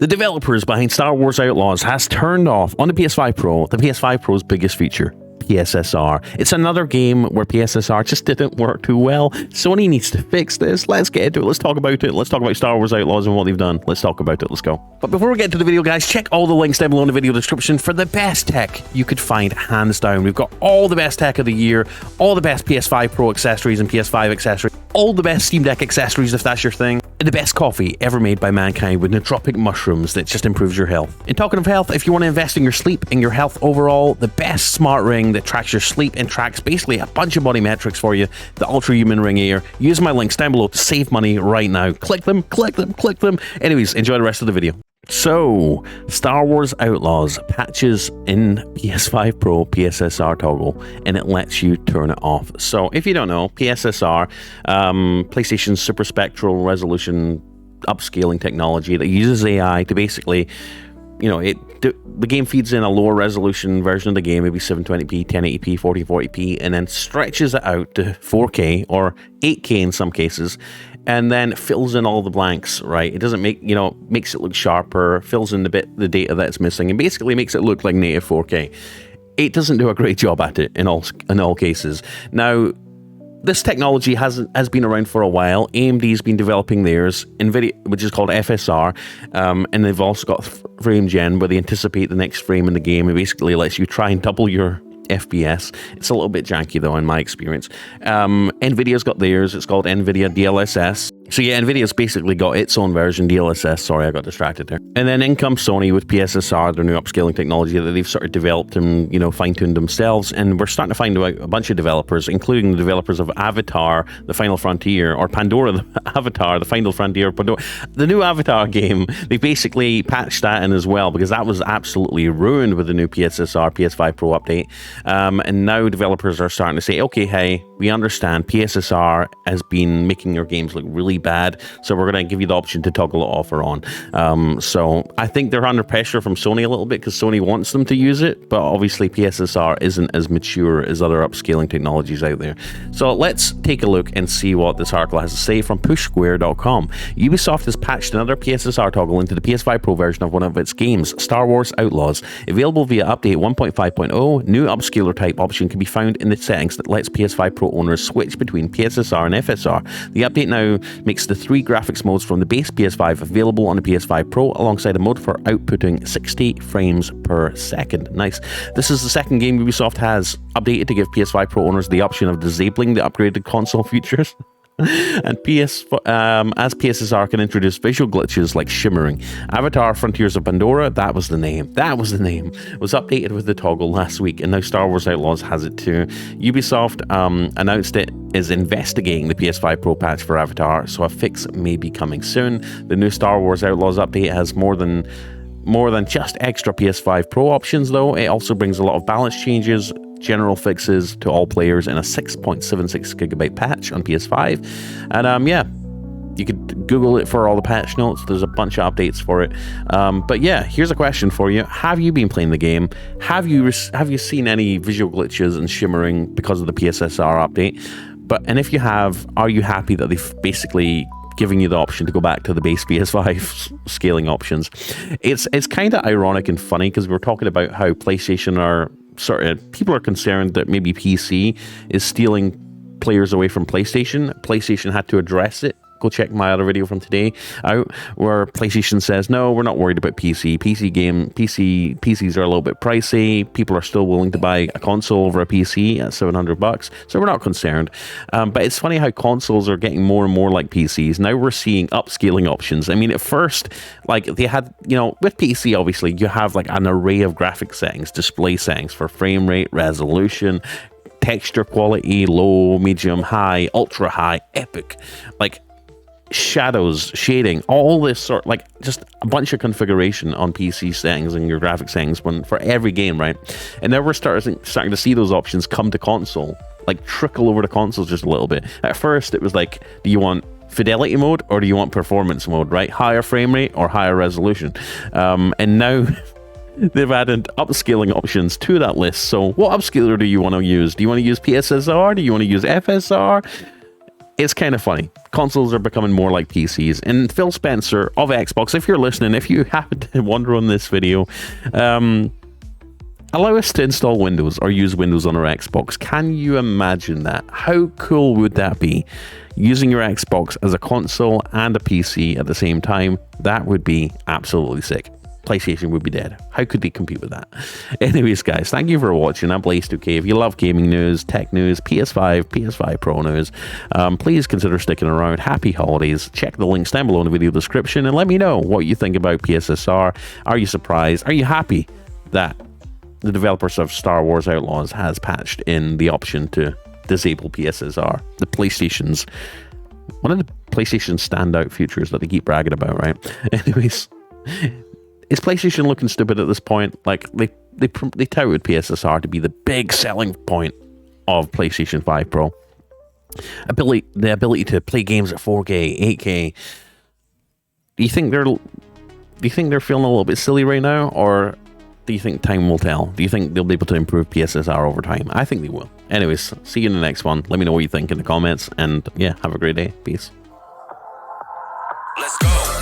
The developers behind Star Wars Outlaws has turned off on the PS5 Pro the PS5 Pro's biggest feature, PSSR. It's another game where PSSR just didn't work too well. Sony needs to fix this. Let's get into it. Let's talk about it. Let's talk about Star Wars Outlaws and what they've done. Let's talk about it. Let's go. But before we get into the video, guys, check all the links down below in the video description for the best tech you could find, hands down. We've got all the best tech of the year, all the best PS5 Pro accessories and PS5 accessories, all the best Steam Deck accessories if that's your thing, and the best coffee ever made by mankind with nootropic mushrooms that just improves your health. And talking of health, if you want to invest in your sleep and your health overall, the best smart ring that tracks your sleep and tracks basically a bunch of body metrics for you, the Ultra Human Ring Air. Use my links down below to save money right now. Click them, click them, click them. Anyways, enjoy the rest of the video. So, Star Wars Outlaws patches in PS5 Pro PSSR toggle, and it lets you turn it off. So, if you don't know, PSSR, PlayStation Super Spectral Resolution upscaling technology that uses AI to basically, you know, the game feeds in a lower resolution version of the game, maybe 720p, 1080p, 1440p, and then stretches it out to 4K or 8K in some cases, and then fills in all the blanks, right? It doesn't make, you know, makes it look sharper, fills in the data that's missing, and basically makes it look like native 4K. It doesn't do a great job at it in all cases. Now, this technology has been around for a while. AMD's been developing theirs, NVIDIA, which is called FSR, and they've also got frame gen, where they anticipate the next frame in the game. It basically lets you try and double your FPS. It's a little bit janky though, in my experience. NVIDIA's got theirs. It's called NVIDIA DLSS. So yeah, NVIDIA's basically got its own version, DLSS. Sorry, I got distracted there. And then in comes Sony with PSSR, their new upscaling technology that they've sort of developed and, you know, fine-tuned themselves. And we're starting to find out a bunch of developers, including the developers of Avatar, The Final Frontier, or Pandora, the Avatar, The Final Frontier, Pandora. The new Avatar game, they basically patched that in as well, because that was absolutely ruined with the new PSSR, PS5 Pro update. And now developers are starting to say, okay, hey, we understand PSSR has been making your games look really bad, so we're going to give you the option to toggle it off or on. So I think they're under pressure from Sony a little bit, because Sony wants them to use it, but obviously PSSR isn't as mature as other upscaling technologies out there. So let's take a look and see what this article has to say from pushsquare.com. Ubisoft has patched another PSSR toggle into the PS5 Pro version of one of its games, Star Wars Outlaws. Available via update 1.5.0, new upscaler type option can be found in the settings that lets PS5 Pro owners switch between PSSR and FSR. The update now makes the three graphics modes from the base PS5 available on the PS5 Pro, alongside a mode for outputting 60 frames per second. Nice. This is the second game Ubisoft has updated to give PS5 Pro owners the option of disabling the upgraded console features. And as PSSR can introduce visual glitches like shimmering. Avatar Frontiers of Pandora, that was the name, was updated with the toggle last week, and now Star Wars Outlaws has it too. Ubisoft announced it is investigating the PS5 Pro patch for Avatar, so a fix may be coming soon. The new Star Wars Outlaws update has more than just extra PS5 Pro options though. It also brings a lot of balance changes, general fixes to all players, in a 6.76 gigabyte patch on PS5. And yeah, you could Google it for all the patch notes. There's a bunch of updates for it. But yeah, here's a question for you. Have you been playing the game? Have you seen any visual glitches and shimmering because of the PSSR update? And if you have, are you happy that they've basically giving you the option to go back to the base PS5 scaling options? It's kind of ironic and funny, because we're talking about how PlayStation are people are concerned that maybe PC is stealing players away from PlayStation. PlayStation had to address it. Go check my other video from today out, where PlayStation says, no, we're not worried about PC. PCs are a little bit pricey. People are still willing to buy a console over a PC at $700, so we're not concerned. But it's funny how consoles are getting more and more like PCs. Now we're seeing upscaling options. I mean, at first, like, they had, you know, with PC, obviously, you have like an array of graphic settings, display settings for frame rate, resolution, texture quality, low, medium, high, ultra high, epic, like shadows, shading, all this sort, like just a bunch of configuration on PC settings and your graphic settings for every game, right? And now we're starting to see those options come to console, like trickle over to consoles just a little bit. At first it was like, do you want fidelity mode or do you want performance mode, right? Higher frame rate or higher resolution? And now they've added upscaling options to that list. So what upscaler do you want to use? Do you want to use PSSR? Do you want to use FSR? it's kind of funny. Consoles are becoming more like PCs. And Phil Spencer of Xbox, if you're listening, if you happen to wonder on this video, allow us to install Windows or use Windows on our Xbox. Can you imagine that? How cool would that be? Using your Xbox as a console and a PC at the same time, that would be absolutely sick. PlayStation would be dead. How could they compete with that? Anyways, guys, thank you for watching. I'm Blaze2K. If you love gaming news, tech news, PS5, PS5 Pro news, please consider sticking around. Happy holidays. Check the links down below in the video description and let me know what you think about PSSR. Are you surprised? Are you happy that the developers of Star Wars Outlaws has patched in the option to disable PSSR? The PlayStation's one of the PlayStation's standout features that they keep bragging about, right? Anyways, is PlayStation looking stupid at this point? Like they touted PSSR to be the big selling point of PlayStation 5 Pro. The ability to play games at 4K, 8K. Do you think they're feeling a little bit silly right now, or do you think time will tell? Do you think they'll be able to improve PSSR over time? I think they will. Anyways, see you in the next one. Let me know what you think in the comments, and yeah, have a great day. Peace. Let's go.